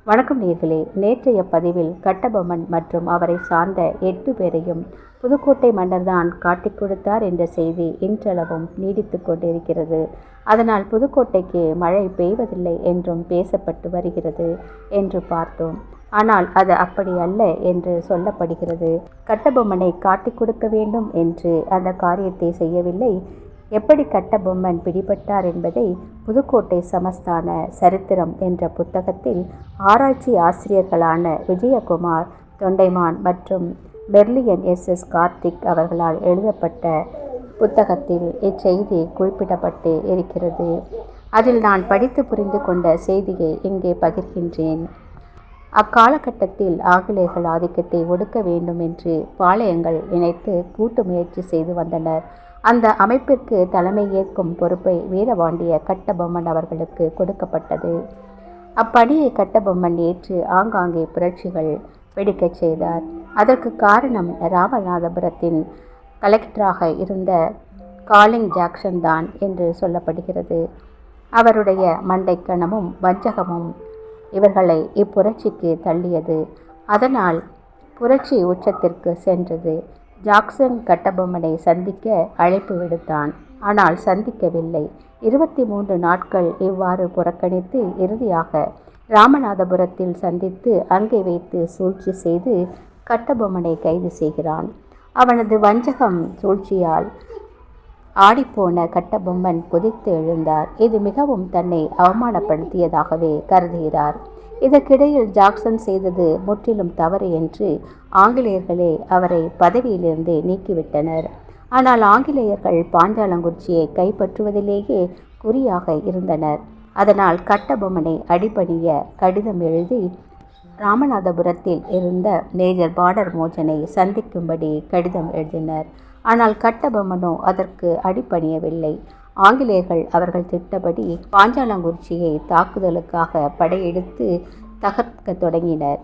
வணக்கம் நேர்களே, நேற்றைய பதிவில் கட்டபொம்மன் மற்றும் அவரை சார்ந்த 8 பேரையும் புதுக்கோட்டை மன்னர்தான் காட்டிக் கொடுத்தார் என்ற செய்தி இன்றளவும் நீடித்து கொண்டிருக்கிறது. அதனால் புதுக்கோட்டைக்கு மழை பெய்வதில்லை என்றும் பேசப்பட்டு வருகிறது என்று பார்த்தோம். ஆனால் அது அப்படி அல்ல என்று சொல்லப்படுகிறது. கட்டபொம்மனை காட்டிக் கொடுக்க வேண்டும் என்று அந்த காரியத்தை செய்யவில்லை. எப்படி கட்டபொம்மன் பிடிபட்டார் என்பதை புதுக்கோட்டை சமஸ்தான சரித்திரம் என்ற புத்தகத்தில் ஆராய்ச்சி ஆசிரியர்களான விஜயகுமார் தொண்டைமான் மற்றும் பெர்லியன் எஸ் கார்த்திக் அவர்களால் எழுதப்பட்ட புத்தகத்தில் இச்செய்தி குறிப்பிடப்பட்டு இருக்கிறது. அதில் நான் படித்து புரிந்து கொண்ட செய்தியை இங்கே பகிர்கின்றேன். அக்காலகட்டத்தில் ஆங்கிலேயர்கள் ஆதிக்கத்தை ஒடுக்க வேண்டும் என்று பாளையங்கள் இணைத்து கூட்டு முயற்சி செய்து வந்தனர். அந்த அமைப்பிற்கு தலைமை ஏற்கும் பொறுப்பை வீரபாண்டிய கட்டபொம்மன் அவர்களுக்கு கொடுக்கப்பட்டது. அப்பணியை கட்டபொம்மன் ஏற்று ஆங்காங்கே புரட்சிகள் வெடிக்கச் செய்தார். அதற்கு காரணம் ராமநாதபுரத்தின் கலெக்டராக இருந்த காலிங் ஜாக்சன் தான் என்று சொல்லப்படுகிறது. அவருடைய மண்டைக்கணமும் வஞ்சகமும் இவர்களை இப்புரட்சிக்கு தள்ளியது. அதனால் புரட்சி உச்சத்திற்கு சென்றது. ஜாக்சன் கட்டபொம்மனை சந்திக்க அழைப்பு விடுத்தான். ஆனால் சந்திக்கவில்லை. 23 நாட்கள் இவ்வாறு புறக்கணித்து இறுதியாக ராமநாதபுரத்தில் சந்தித்து அங்கே வைத்து சூழ்ச்சி செய்து கட்டபொம்மனை கைது செய்கிறான். அவனது வஞ்சகம் சூழ்ச்சியால் ஆடிப்போன கட்டபொம்மன் குதித்து எழுந்தார். இது மிகவும் தன்னை அவமானப்படுத்தியதாகவே கருதுகிறார். இதற்கிடையில் ஜாக்சன் செய்தது முற்றிலும் தவறு என்று ஆங்கிலேயர்களே அவரை பதவியிலிருந்து நீக்கிவிட்டனர். ஆனால் ஆங்கிலேயர்கள் பாஞ்சாலங்குறிச்சியை கைப்பற்றுவதிலேயே குறியாக இருந்தனர். அதனால் கட்டபொம்மனை அடிபணிய கடிதம் எழுதி ராமநாதபுரத்தில் இருந்த மேஜர் பார்டர் மோஜனை சந்திக்கும்படி கடிதம் எழுதினர். ஆனால் கட்டபொம்மனோ அதற்கு அடிபணியவில்லை. ஆங்கிலேயர்கள் அவர்கள் திட்டபடி பாஞ்சாலங்குறிச்சியை தாக்குதலுக்காக படையெடுத்து தகர்க்க தொடங்கினர்.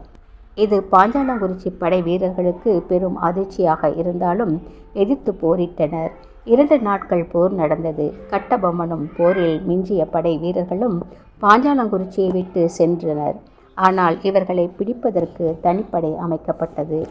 இது பாஞ்சாலங்குறிச்சி படை வீரர்களுக்கு பெரும் அதிர்ச்சியாக இருந்தாலும் எதிர்த்து போரிட்டனர். 2 நாட்கள் போர் நடந்தது. கட்டபொம்மனும் போரில் மிஞ்சிய படை வீரர்களும் பாஞ்சாலங்குறிச்சியை விட்டு சென்றனர். ஆனால் இவர்களை பிடிப்பதற்கு தனிப்படை அமைக்கப்பட்டது.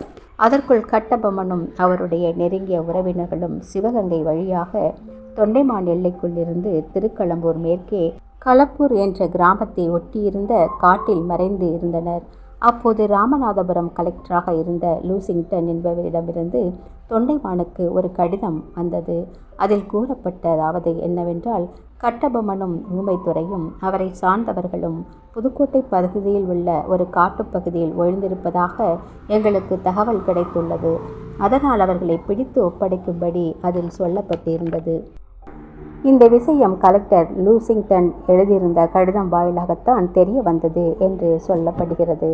அதற்குள் கட்டபொம்மனும் அவருடைய நெருங்கிய உறவினர்களும் சிவகங்கை வழியாக தொண்டைமான் எல்லைக்குள் இருந்து திருக்களம்பூர் மேற்கே களப்பூர் என்ற கிராமத்தை ஒட்டியிருந்த காட்டில் மறைந்து இருந்தனர். அப்போது ராமநாதபுரம் கலெக்டராக இருந்த லூசிங்டன் என்பவரிடமிருந்து தொண்டைமானுக்கு ஒரு கடிதம் வந்தது. அதில் கூறப்பட்டதாவது என்னவென்றால், கட்டபொம்மனும் ஊமைத்துறையும் அவரை சார்ந்தவர்களும் புதுக்கோட்டை பகுதியில் உள்ள ஒரு காட்டுப்பகுதியில் ஒழிந்திருப்பதாக எங்களுக்கு தகவல் கிடைத்துள்ளது. அதனால் அவர்களை பிடித்து ஒப்படைக்கும்படி அதில் சொல்லப்பட்டிருந்தது. இந்த விஷயம் கலெக்டர் லூசிங்டன் எழுதியிருந்த கடிதம் வாயிலாகத்தான் தெரிய வந்தது என்று சொல்லப்படுகிறது.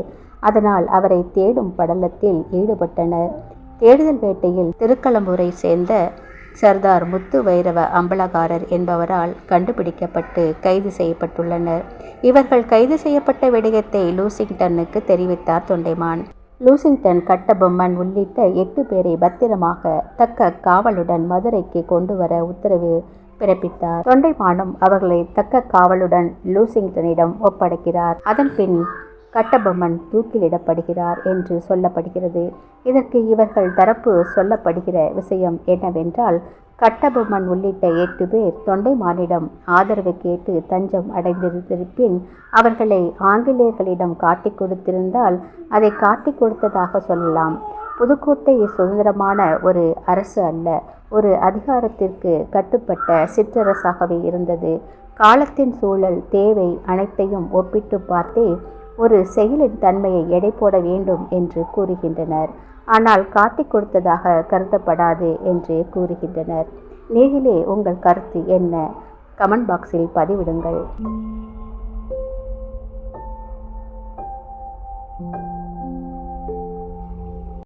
அதனால் அவரை தேடும் படலத்தில் ஈடுபட்டனர். தேடுதல் வேட்டையில் திருக்களம்பூரை சேர்ந்த சர்தார் முத்து வைரவ அம்பலகாரர் என்பவரால் கண்டுபிடிக்கப்பட்டு கைது செய்யப்பட்டுள்ளனர். இவர்கள் கைது செய்யப்பட்ட விடயத்தை லூசிங்டனுக்கு தெரிவித்தார் தொண்டைமான். லூசிங்டன் கட்டபொம்மன் உள்ளிட்ட 8 பேரை பத்திரமாக தக்க காவலுடன் மதுரைக்கு கொண்டு வர உத்தரவு பிறப்பித்தார். தொண்டைமானும் அவர்களை தக்க காவலுடன் லூசிங்டனிடம் ஒப்படைக்கிறார். அதன் பின் கட்டபொம்மன் தூக்கிலிடப்படுகிறார் என்று சொல்லப்படுகிறது. இதற்கு இவர்கள் தரப்பு சொல்லப்படுகிற விஷயம் என்னவென்றால், கட்டபொம்மன் உள்ளிட்ட 8 பேர் தொண்டைமானிடம் ஆதரவு கேட்டு தஞ்சம் அடைந்திருப்பின் அவர்களை ஆங்கிலேயர்களிடம் காட்டிக் கொடுத்திருந்தால் அதை காட்டிக் கொடுத்ததாக சொல்லலாம். புதுக்கோட்டை சுதந்திரமான ஒரு அரசு அல்ல, ஒரு அதிகாரத்திற்கு கட்டுப்பட்ட சிற்றரசாகவே இருந்தது. காலத்தின் சூழல், தேவை அனைத்தையும் ஒப்பிட்டு பார்த்தே ஒரு செயலின் தன்மையை எடை போட வேண்டும் என்று கூறுகின்றனர். ஆனால் காட்டிக் கொடுத்ததாக கருதப்படாது என்று கூறுகின்றனர். நேரிலே உங்கள் கருத்து என்ன? கமெண்ட் பாக்ஸில் பதிவிடுங்கள்.